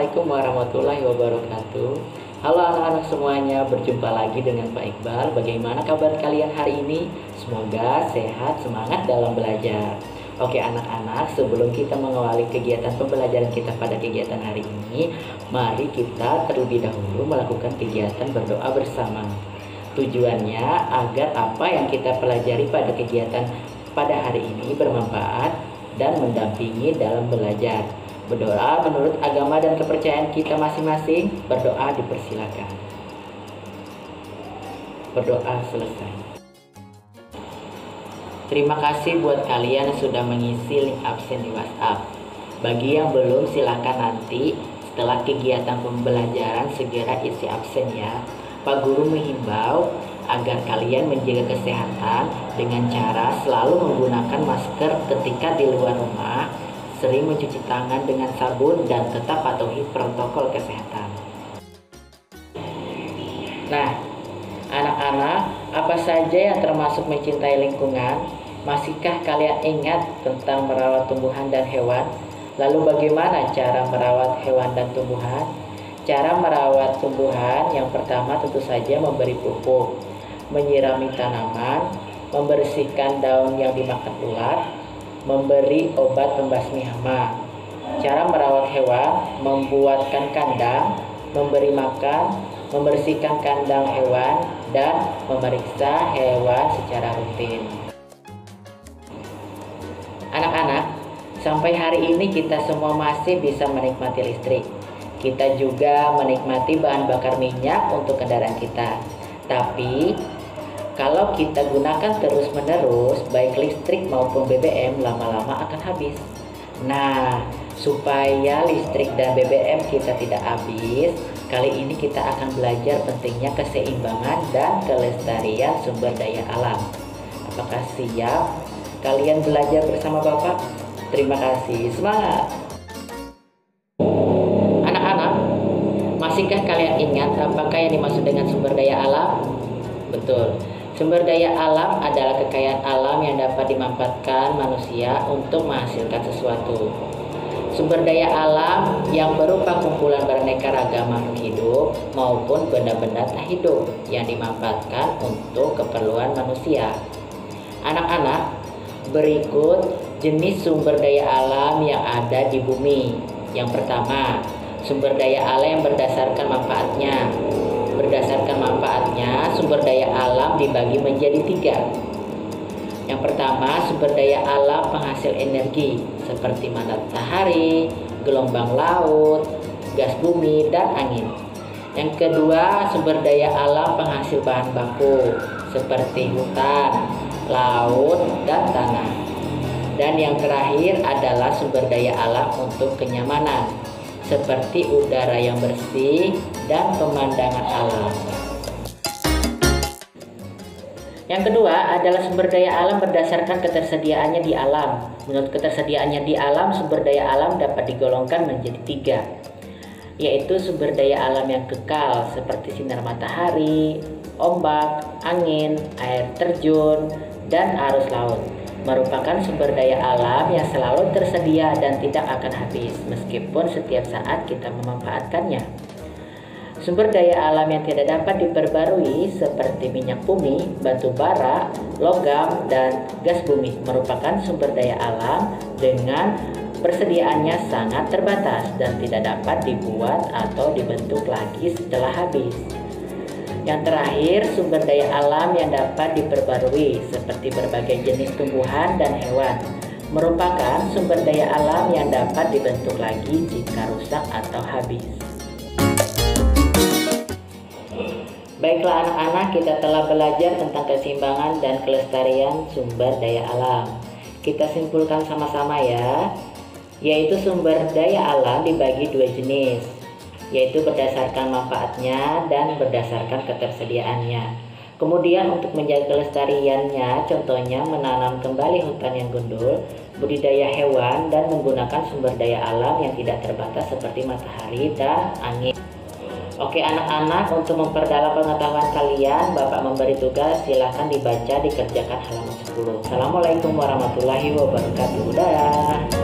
Assalamualaikum warahmatullahi wabarakatuh. Halo anak-anak semuanya, berjumpa lagi dengan Pak Iqbal. Bagaimana kabar kalian hari ini? Semoga sehat, semangat dalam belajar. Oke anak-anak, sebelum kita mengawali kegiatan pembelajaran kita pada kegiatan hari ini, mari kita terlebih dahulu melakukan kegiatan berdoa bersama. Tujuannya agar apa yang kita pelajari pada kegiatan pada hari ini bermanfaat dan mendampingi dalam belajar. Berdoa menurut agama dan kepercayaan kita masing-masing. Berdoa dipersilakan. Berdoa selesai. Terima kasih buat kalian yang sudah mengisi link absen di WhatsApp. Bagi yang belum, silakan nanti setelah kegiatan pembelajaran segera isi absen ya. Pak Guru menghimbau agar kalian menjaga kesehatan dengan cara selalu menggunakan masker ketika di luar rumah, sering mencuci tangan dengan sabun, dan tetap patuhi protokol kesehatan. Nah, anak-anak, apa saja yang termasuk mencintai lingkungan? Masihkah kalian ingat tentang merawat tumbuhan dan hewan? Lalu bagaimana cara merawat hewan dan tumbuhan? Cara merawat tumbuhan yang pertama tentu saja memberi pupuk, menyirami tanaman, membersihkan daun yang dimakan ulat, memberi obat pembasmi hama. Cara merawat hewan, membuatkan kandang, memberi makan, membersihkan kandang hewan, dan memeriksa hewan secara rutin. Anak-anak, sampai hari ini kita semua masih bisa menikmati listrik. Kita juga menikmati bahan bakar minyak untuk kendaraan kita. Tapi kalau kita gunakan terus-menerus, baik listrik maupun BBM, lama-lama akan habis. Nah, supaya listrik dan BBM kita tidak habis, kali ini kita akan belajar pentingnya keseimbangan dan kelestarian sumber daya alam. Apakah siap kalian belajar bersama Bapak? Terima kasih, semangat! Anak-anak, masihkah kalian ingat apakah yang dimaksud dengan sumber daya alam? Betul. Sumber daya alam adalah kekayaan alam yang dapat dimanfaatkan manusia untuk menghasilkan sesuatu. Sumber daya alam yang berupa kumpulan beraneka ragam makhluk hidup maupun benda-benda tak hidup yang dimanfaatkan untuk keperluan manusia. Anak-anak, berikut jenis sumber daya alam yang ada di bumi. Yang pertama, sumber daya alam yang berdasarkan manfaatnya. Berdasarkan manfaatnya, sumber daya alam dibagi menjadi 3. Yang pertama, sumber daya alam penghasil energi seperti matahari, gelombang laut, gas bumi, dan angin. Yang kedua, sumber daya alam penghasil bahan baku seperti hutan, laut, dan tanah. Dan yang terakhir adalah sumber daya alam untuk kenyamanan seperti udara yang bersih dan pemandangan alam. Yang kedua adalah sumber daya alam berdasarkan ketersediaannya di alam. Menurut ketersediaannya di alam, sumber daya alam dapat digolongkan menjadi 3, yaitu sumber daya alam yang kekal seperti sinar matahari, ombak, angin, air terjun, dan arus laut. Merupakan sumber daya alam yang selalu tersedia dan tidak akan habis meskipun setiap saat kita memanfaatkannya. Sumber daya alam yang tidak dapat diperbarui seperti minyak bumi, batu bara, logam, dan gas bumi merupakan sumber daya alam dengan persediaannya sangat terbatas dan tidak dapat dibuat atau dibentuk lagi setelah habis. Yang terakhir, sumber daya alam yang dapat diperbarui seperti berbagai jenis tumbuhan dan hewan merupakan sumber daya alam yang dapat dibentuk lagi jika rusak atau habis. Baiklah anak-anak, kita telah belajar tentang keseimbangan dan kelestarian sumber daya alam. Kita simpulkan sama-sama ya, yaitu sumber daya alam dibagi 2 jenis, yaitu berdasarkan manfaatnya dan berdasarkan ketersediaannya. Kemudian untuk menjaga kelestariannya, contohnya menanam kembali hutan yang gundul, budidaya hewan, dan menggunakan sumber daya alam yang tidak terbatas seperti matahari dan angin. Oke anak-anak, untuk memperdalam pengetahuan kalian, Bapak memberi tugas, silahkan dibaca, dikerjakan halaman 10. Assalamualaikum warahmatullahi wabarakatuh. Dadah.